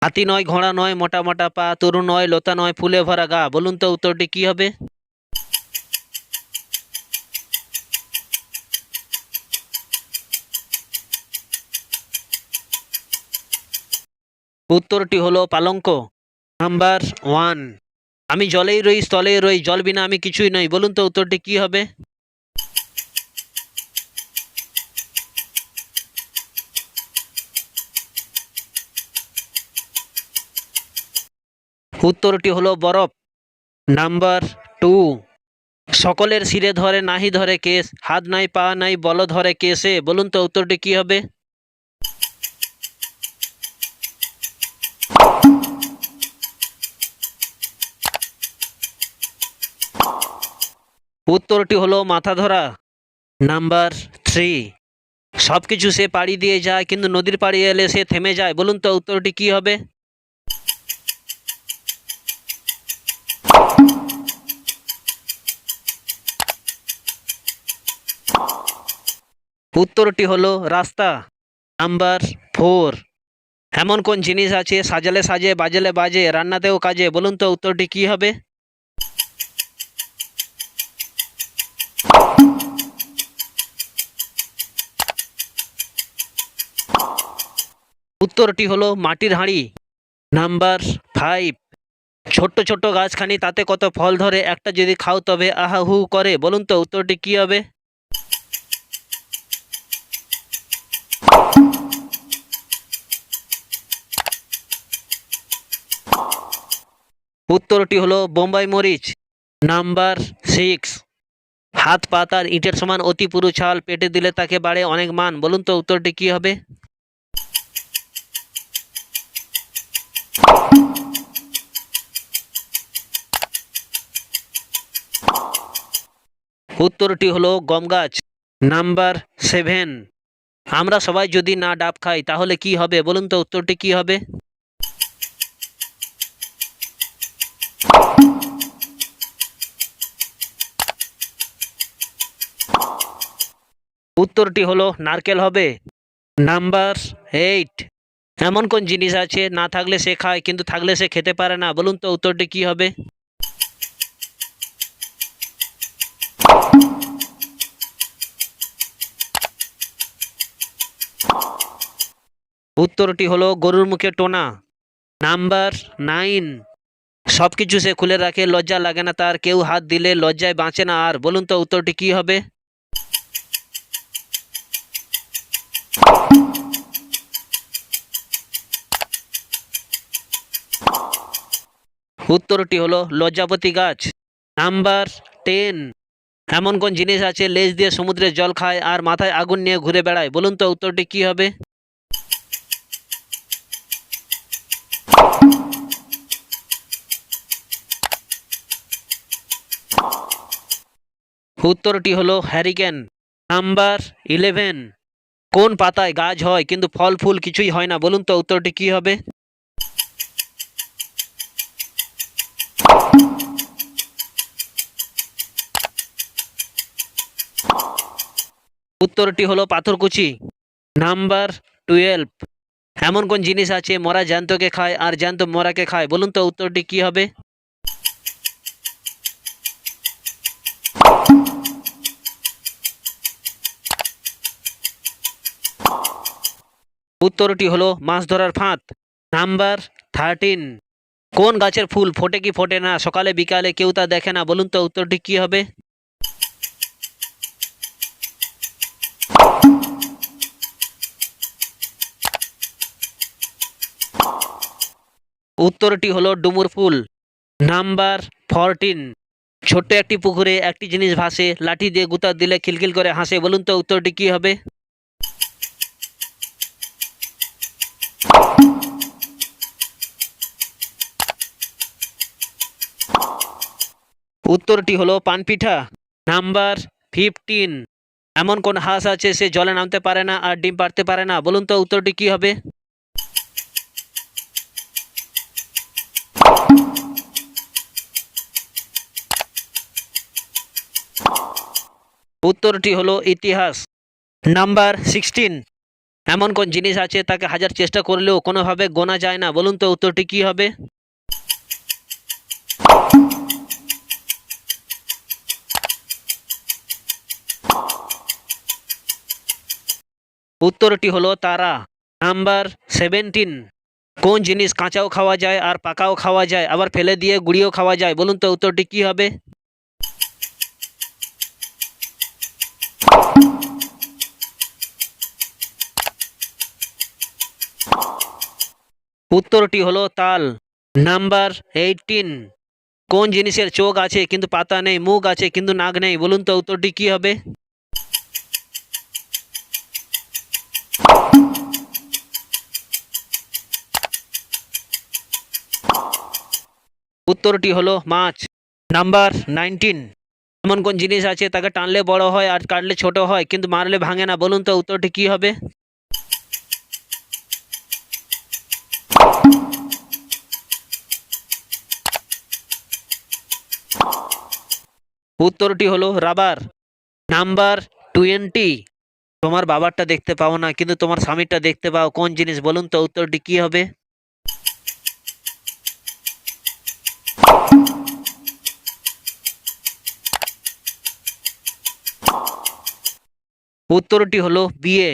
হাতি নয়, ঘোড়া নয়, মোটা মোটা পা, তরু নয়, লতা নয়, ফুলে ভরা গা। বলুন তো উত্তরটি কি হবে? উত্তরটি হলো পালঙ্ক। Number one. আমি জলেই রই, স্থলেই রই, জল বিনা আমি কিছুই নই। বলুন তো উত্তরটি কি হবে? উত্তরটি হলো বরফ। Number two. সকলের শিরে ধরে নাহি ধরে কেশ, হাত নাই পা নাই বল ধরে কেসে। বলুন তো উত্তরটি কি হবে? উত্তরটি হলো মাথা ধরা। Number three. সবকিছু সে পাড়ি দিয়ে যায়, কিন্তু নদীর পাড়ি এলে সে থেমে যায়। বলুন তো উত্তরটি কি হবে? উত্তরটি হলো রাস্তা। Number four. এমন কোন জিনিস আছে সাজালে সাজে, বাজালে বাজে, রান্নাতেও কাজে? বলুন তো উত্তরটি কি হবে? উত্তরটি হলো মাটির হাঁড়ি। Number five. ছোট্ট ছোট্ট গাছখানি, তাতে কত ফল ধরে, একটা যদি খাও তবে আহা হু করে। বলুন তো উত্তরটি কি হবে? উত্তরটি হলো বোম্বাই মরিচ। Number six. হাত পা তার ইটের সমান, অতি পুরু ছাল, পেটে দিলে তাকে বাড়ে অনেক মান। বলুন তো উত্তরটি কি হবে? উত্তরটি হলো গম গাছ। Number seven. আমরা সবাই যদি না ডাব খাই তাহলে কি হবে? বলুন তো উত্তরটি কি হবে? উত্তরটি হলো নারকেল হবে। Number eight. এমন কোন জিনিস আছে না থাকলে সে খায়, কিন্তু থাকলে সে খেতে পারে না? বলুন তো উত্তরটি কি হবে? উত্তরটি হলো গরুর মুখে টোনা। Number nine. সবকিছু সে খুলে রাখে, লজ্জা লাগে না তার, কেউ হাত দিলে লজ্জায় বাঁচে না আর। বলুন তো উত্তরটি কি হবে? উত্তরটি হলো লজ্জাপতি গাছ। Number ten. এমন কোন জিনিস আছে লেজ দিয়ে সমুদ্রের জল খায় আর মাথায় আগুন নিয়ে ঘুরে বেড়ায়? বলুন তো উত্তরটি কি হবে? উত্তরটি হলো হ্যারিকেন। Number eleven. কোন পাতায় গাছ হয় কিন্তু ফল ফুল কিছুই হয় না? বলুন তো উত্তরটি কি হবে? উত্তরটি হলো পাথরকুচি। Number twelve. এমন কোন জিনিস আছে মরা জ্যান্তকে খায় আর জ্যান্ত মরাকে খায়? বলুন তো উত্তরটি কি হবে? উত্তরটি হলো মাছ ধরার ফাঁদ। Number thirteen. কোন গাছের ফুল ফোটে কি ফোটে না, সকালে বিকালে কেউ তা দেখে না? বলুন তো উত্তরটি কি হবে? উত্তরটি হলো ডুমুর ফুল। নাম্বার 14। ছোট্ট একটি পুকুরে একটি জিনিস ভাসে, লাঠি দিয়ে গুঁতা দিলে খিলখিল করে হাসে। বলুন তো উত্তরটি কি হবে? উত্তরটি হলো পানপিঠা। নাম্বার 15। এমন কোন হাঁস আছে সে জলে নামতে পারে না আর ডিম পাড়তে পারে না? বলুন তো উত্তরটি কি হবে? উত্তরটি হলো ইতিহাস। নাম্বার 16। এমন কোন জিনিস আছে তাকে হাজার চেষ্টা করলেও কোনোভাবে গোনা যায় না, বলুন তো উত্তরটি কি হবে? উত্তরটি হলো তারা। নাম্বার 17। কোন জিনিস কাঁচাও খাওয়া যায় আর পাকাও খাওয়া যায়, আবার ফেলে দিয়ে গুঁড়িও খাওয়া যায়, বলুন তো উত্তরটি কি হবে? উত্তরটি হলো তাল। নাম্বার 18। কোন জিনিসের চোখ আছে কিন্তু পাতা নেই, মুখ আছে কিন্তু নাক নেই, বলুন তো উত্তরটি কি হবে? উত্তরটি হলো মাছ। নাম্বার 19। এমন কোন জিনিস আছে তাকে টানলে বড় হয় আর কাটলে ছোট হয় কিন্তু মারলে ভাঙে না, বলুন তো উত্তরটি কি হবে? উত্তরটি হলো রাবার। নাম্বার 20। তোমার বাবারটা দেখতে পাও না কিন্তু তোমার স্বামীরটা দেখতে পাও, কোন জিনিস, বলুন তো উত্তরটি কি হবে? উত্তরটি হলো বিয়ে।